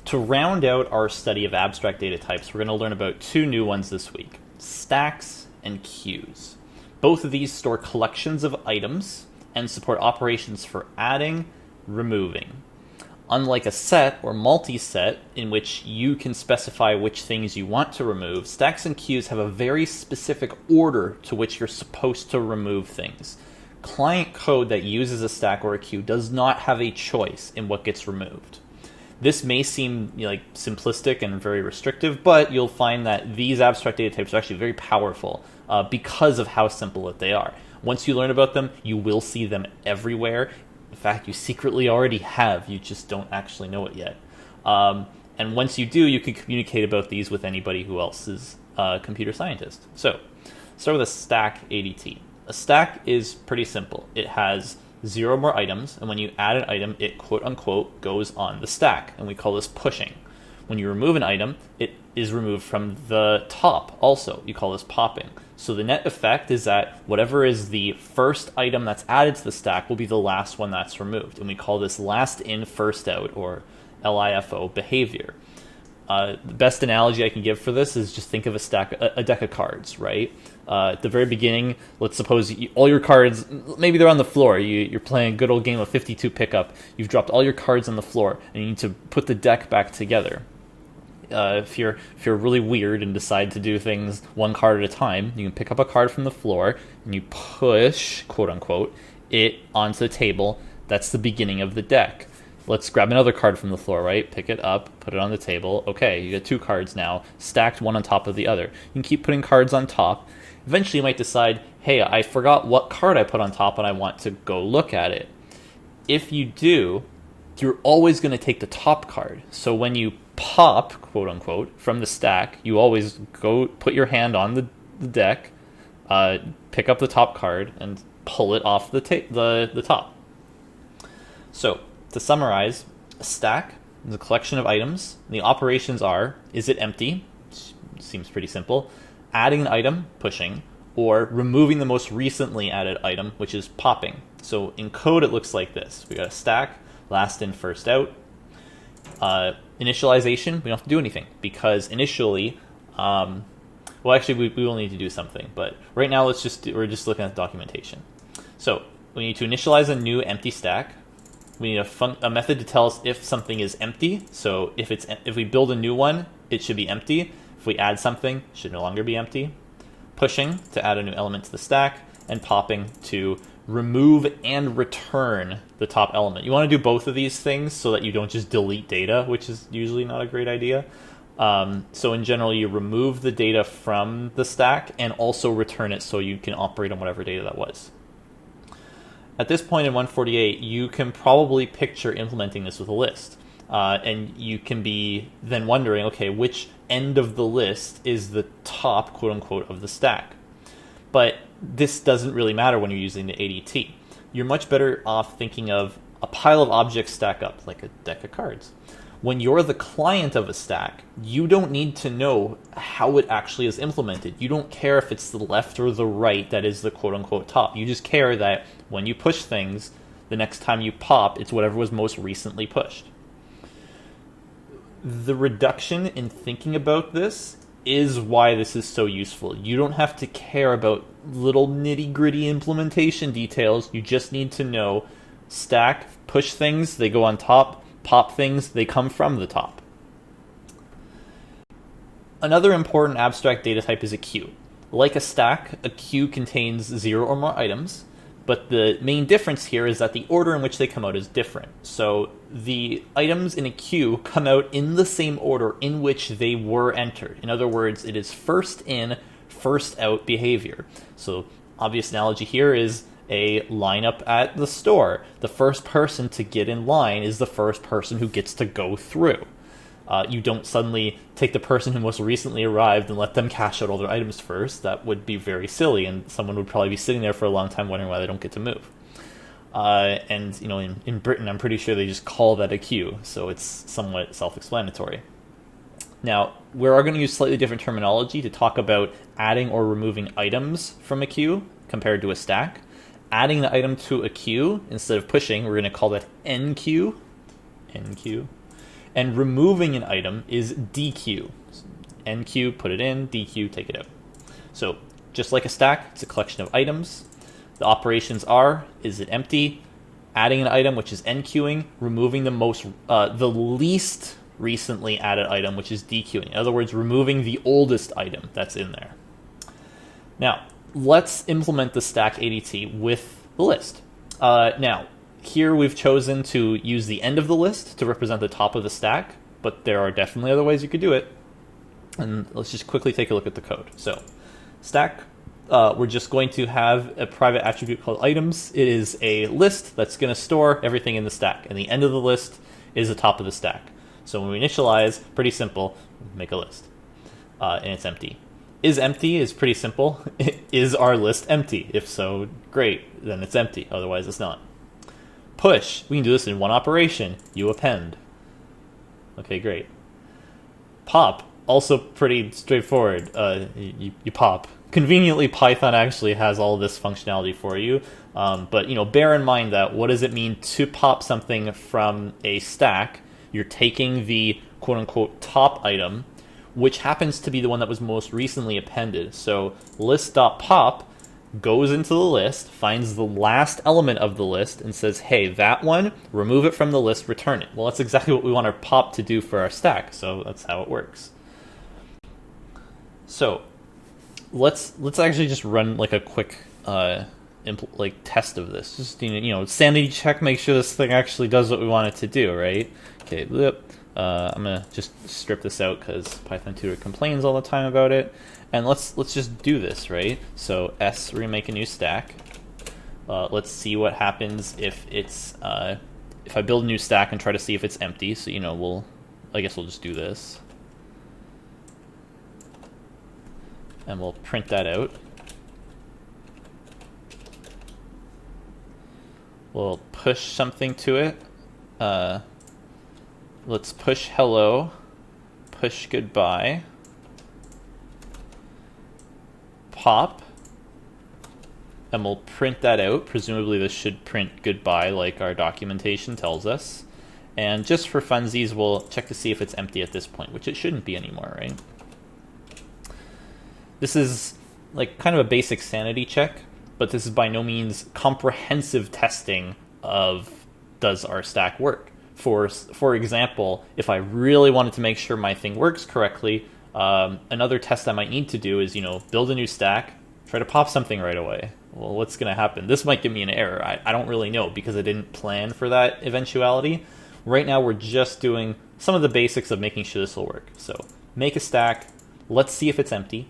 To round out our study of abstract data types, we're going to learn about two new ones this week, stacks and queues. Both of these store collections of items and support operations for adding, removing. Unlike a set or multi-set in which you can specify which things you want to remove, stacks and queues have a very specific order to which you're supposed to remove things. Client code that uses a stack or a queue does not have a choice in what gets removed. This may seem like simplistic and very restrictive, but you'll find that these abstract data types are actually very powerful because of how simple that they are. Once you learn about them, you will see them everywhere. In fact, you secretly already have, you just don't actually know it yet. And once you do, you can communicate about these with anybody who else is a computer scientist. So, start with a stack ADT. A stack is pretty simple. It has 0 more items, and when you add an item, it quote-unquote goes on the stack, and we call this pushing. When you remove an item, it is removed from the top also. You call this popping. So the net effect is that whatever is the first item that's added to the stack will be the last one that's removed, and we call this last in, first out, or LIFO behavior. The best analogy I can give for this is just think of a deck of cards, right? At the very beginning, let's suppose all your cards, maybe they're on the floor. You're playing a good old game of 52 pickup. You've dropped all your cards on the floor, and you need to put the deck back together. If you're really weird and decide to do things one card at a time, you can pick up a card from the floor and you push, quote unquote, it onto the table. That's the beginning of the deck. Let's grab another card from the floor, right? Pick it up, put it on the table. Okay, you get 2 cards now, stacked one on top of the other. You can keep putting cards on top. Eventually you might decide, hey, I forgot what card I put on top and I want to go look at it. If you do, you're always going to take the top card. So when you pop, quote unquote, from the stack, you always go put your hand on the deck, pick up the top card, and pull it off the top. So, to summarize, a stack is a collection of items. The operations are, is it empty? Seems pretty simple. Adding an item, pushing, or removing the most recently added item, which is popping. So in code, it looks like this. We got a stack, last in, first out. Initialization, we don't have to do anything because initially, well, actually, we will need to do something. But right now, we're just looking at the documentation. So we need to initialize a new empty stack. We need a method to tell us if something is empty. So if we build a new one, it should be empty. If we add something, it should no longer be empty. Pushing to add a new element to the stack, and popping to remove and return the top element. You want to do both of these things so that you don't just delete data, which is usually not a great idea. So in general, you remove the data from the stack and also return it so you can operate on whatever data that was. At this point in 148, you can probably picture implementing this with a list. And you can be then wondering, okay, which end of the list is the top, quote unquote, of the stack? But this doesn't really matter when you're using the ADT. You're much better off thinking of a pile of objects stack up, like a deck of cards. When you're the client of a stack, you don't need to know how it actually is implemented. You don't care if it's the left or the right that is the quote unquote top. You just care that when you push things, the next time you pop, it's whatever was most recently pushed. The reduction in thinking about this is why this is so useful. You don't have to care about little nitty-gritty implementation details. You just need to know stack, push things, they go on top, pop things, they come from the top. Another important abstract data type is a queue. Like a stack, a queue contains 0 or more items, but the main difference here is that the order in which they come out is different. So the items in a queue come out in the same order in which they were entered. In other words, it is first in, first out behavior. So obvious analogy here is a lineup at the store. The first person to get in line is the first person who gets to go through. You don't suddenly take the person who most recently arrived and let them cash out all their items first. That would be very silly, and someone would probably be sitting there for a long time wondering why they don't get to move. And in Britain, I'm pretty sure they just call that a queue, so it's somewhat self-explanatory. Now, we are going to use slightly different terminology to talk about adding or removing items from a queue compared to a stack. Adding the item to a queue instead of pushing, we're going to call that NQ. And removing an item is DQ. NQ, put it in, DQ, take it out. So just like a stack, it's a collection of items. The operations are, is it empty? Adding an item, which is NQing, removing the least recently added item, which is DQing. In other words, removing the oldest item that's in there. Now, let's implement the stack ADT with the list. Now, here we've chosen to use the end of the list to represent the top of the stack, but there are definitely other ways you could do it. And let's just quickly take a look at the code. So, stack, we're just going to have a private attribute called items. It is a list that's going to store everything in the stack, and the end of the list is the top of the stack. So when we initialize, pretty simple, make a list, and it's empty. Is empty is pretty simple. Is our list empty? If so, great, then it's empty. Otherwise, it's not. Push, we can do this in one operation. You append. Okay, great. Pop, also pretty straightforward. You pop. Conveniently, Python actually has all this functionality for you. But bear in mind that what does it mean to pop something from a stack? You're taking the quote-unquote top item, which happens to be the one that was most recently appended. So list.pop goes into the list, finds the last element of the list, and says, hey, that one, remove it from the list, return it. Well, that's exactly what we want our pop to do for our stack, so that's how it works. So let's actually just run like a quick test of this. Just sanity check, make sure this thing actually does what we want it to do, right? Okay, I'm gonna just strip this out because Python tutor complains all the time about it. And let's just do this, right? So S, remake a new stack. Let's see what happens if it's if I build a new stack and try to see if it's empty. So I guess we'll just do this. And we'll print that out. We'll push something to it. Let's push hello, push goodbye, pop, and we'll print that out. Presumably this should print goodbye like our documentation tells us. And just for funsies, we'll check to see if it's empty at this point, which it shouldn't be anymore, right? This is like kind of a basic sanity check, but this is by no means comprehensive testing of does our stack work. For example, if I really wanted to make sure my thing works correctly, another test I might need to do is, build a new stack, try to pop something right away. Well, what's going to happen? This might give me an error. I don't really know because I didn't plan for that eventuality. Right now, we're just doing some of the basics of making sure this will work. So make a stack. Let's see if it's empty.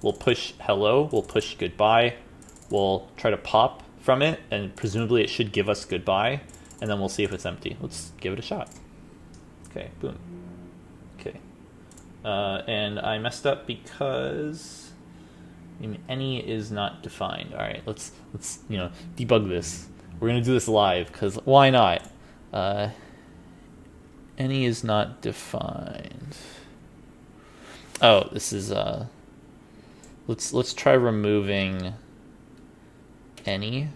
We'll push hello. We'll push goodbye. We'll try to pop from it, and presumably it should give us goodbye. And then we'll see if it's empty. Let's give it a shot. Okay, boom. Okay. And I messed up because any is not defined. All right, let's debug this. We're gonna do this live because why not? Any is not defined. Oh, this is let's try removing any.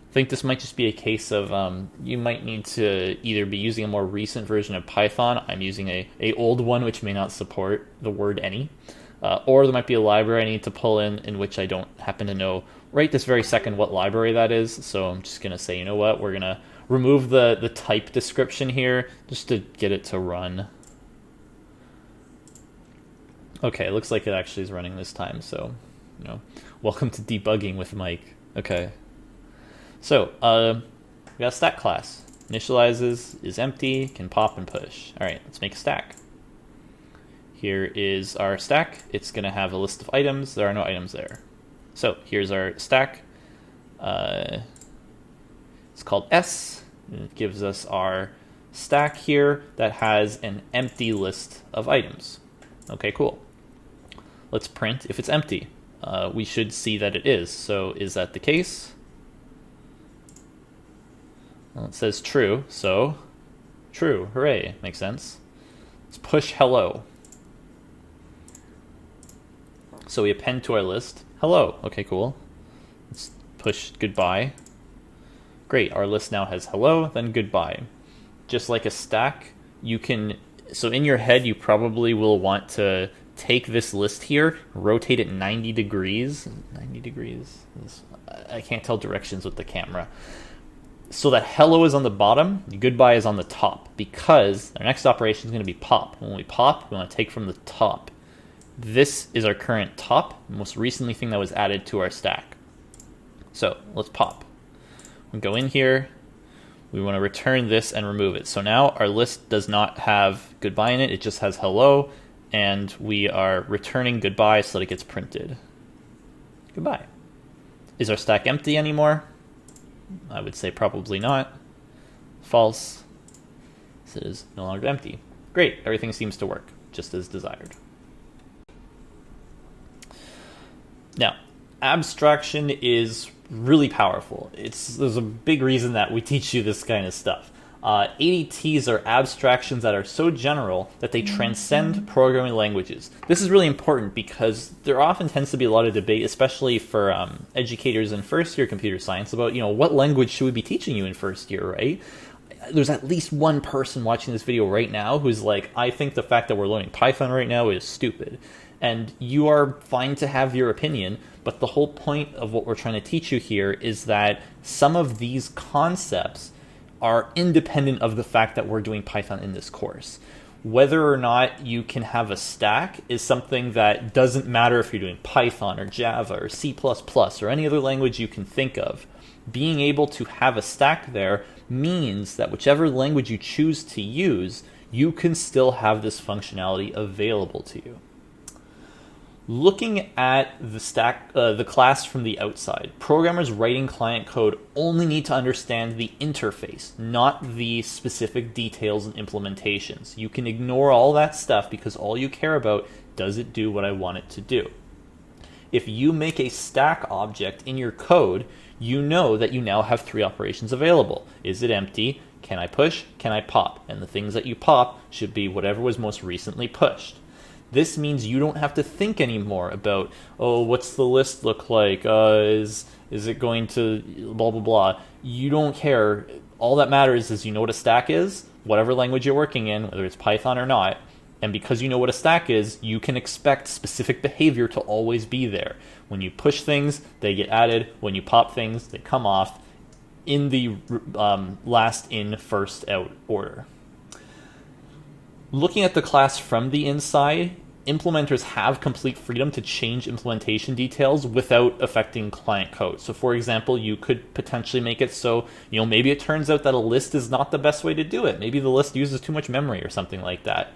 I think this might just be a case of you might need to either be using a more recent version of Python. I'm using a old one which may not support the word any, or there might be a library I need to pull in which I don't happen to know right this very second what library that is. So I'm just gonna say, you know what, we're gonna remove the type description here just to get it to run. Okay, it looks like it actually is running this time. So welcome to debugging with Mike. Okay. So, we got a stack class. Initializes, is empty, can pop and push. All right, let's make a stack. Here is our stack. It's going to have a list of items. There are no items there. So, here's our stack. It's called S. And it gives us our stack here that has an empty list of items. Okay, cool. Let's print if it's empty. We should see that it is. So, is that the case? Well, it says true, so true, hooray, makes sense. Let's push hello. So we append to our list, hello, okay, cool. push goodbye. Great, our list now has hello, then goodbye. just like a stack, you can, so in your head, you probably will want to take this list here, rotate it 90 degrees. 90 degrees? I can't tell directions with the camera. So that hello is on the bottom, goodbye is on the top, because our next operation is going to be pop. When we pop, we want to take from the top. This is our current top, most recently thing that was added to our stack. So let's pop. We go in here, we want to return this and remove it. So now our list does not have goodbye in it, it just has hello, and we are returning goodbye so that it gets printed. Goodbye. Is our stack empty anymore? I would say probably not. False. So it is no longer empty. Great, everything seems to work, just as desired. Now, abstraction is really powerful. There's a big reason that we teach you this kind of stuff. ADTs are abstractions that are so general that they transcend programming languages. This is really important because there often tends to be a lot of debate, especially for educators in first year computer science, about what language should we be teaching you in first year, right? There's at least one person watching this video right now who's like, I think the fact that we're learning Python right now is stupid. And you are fine to have your opinion, but the whole point of what we're trying to teach you here is that some of these concepts are independent of the fact that we're doing Python in this course. Whether or not you can have a stack is something that doesn't matter if you're doing Python or Java or C++ or any other language you can think of. Being able to have a stack there means that whichever language you choose to use, you can still have this functionality available to you. Looking at the stack, the class from the outside, programmers writing client code only need to understand the interface, not the specific details and implementations. You can ignore all that stuff because all you care about, does it do what I want it to do? If you make a stack object in your code, you know that you now have 3 operations available. Is it empty? Can I push? Can I pop? And the things that you pop should be whatever was most recently pushed. This means you don't have to think anymore about, oh, what's the list look like? Is it going to blah, blah, blah. You don't care. All that matters is you know what a stack is, whatever language you're working in, whether it's Python or not. And because you know what a stack is, you can expect specific behavior to always be there. When you push things, they get added. When you pop things, they come off in the last in, first out order. Looking at the class from the inside, implementers have complete freedom to change implementation details without affecting client code. So for example, you could potentially make it so, maybe it turns out that a list is not the best way to do it. Maybe the list uses too much memory or something like that.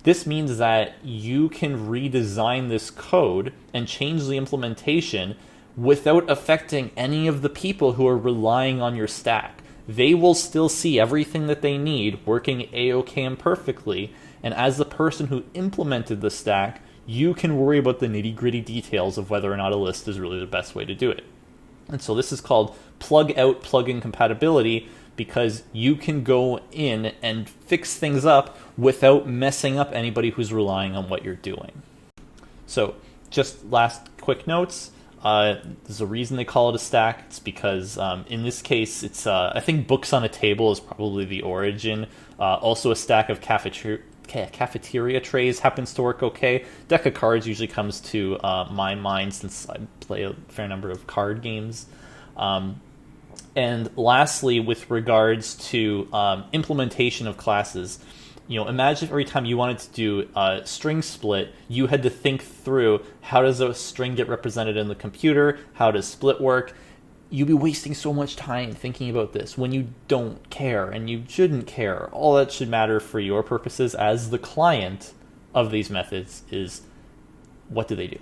This means that you can redesign this code and change the implementation without affecting any of the people who are relying on your stack. They will still see everything that they need working A-OK and perfectly, and as the person who implemented the stack, you can worry about the nitty-gritty details of whether or not a list is really the best way to do it. And so this is called plug-out, plug-in compatibility, because you can go in and fix things up without messing up anybody who's relying on what you're doing. So just last quick notes. There's a reason they call it a stack. It's because in this case, it's I think books on a table is probably the origin. Also, a stack of cafeteria trays happens to work okay. Deck of cards usually comes to my mind since I play a fair number of card games. And lastly, with regards to implementation of classes, imagine if every time you wanted to do a string split, you had to think through, how does a string get represented in the computer? How does split work? You'd be wasting so much time thinking about this when you don't care, and you shouldn't care. All that should matter for your purposes as the client of these methods is, what do they do?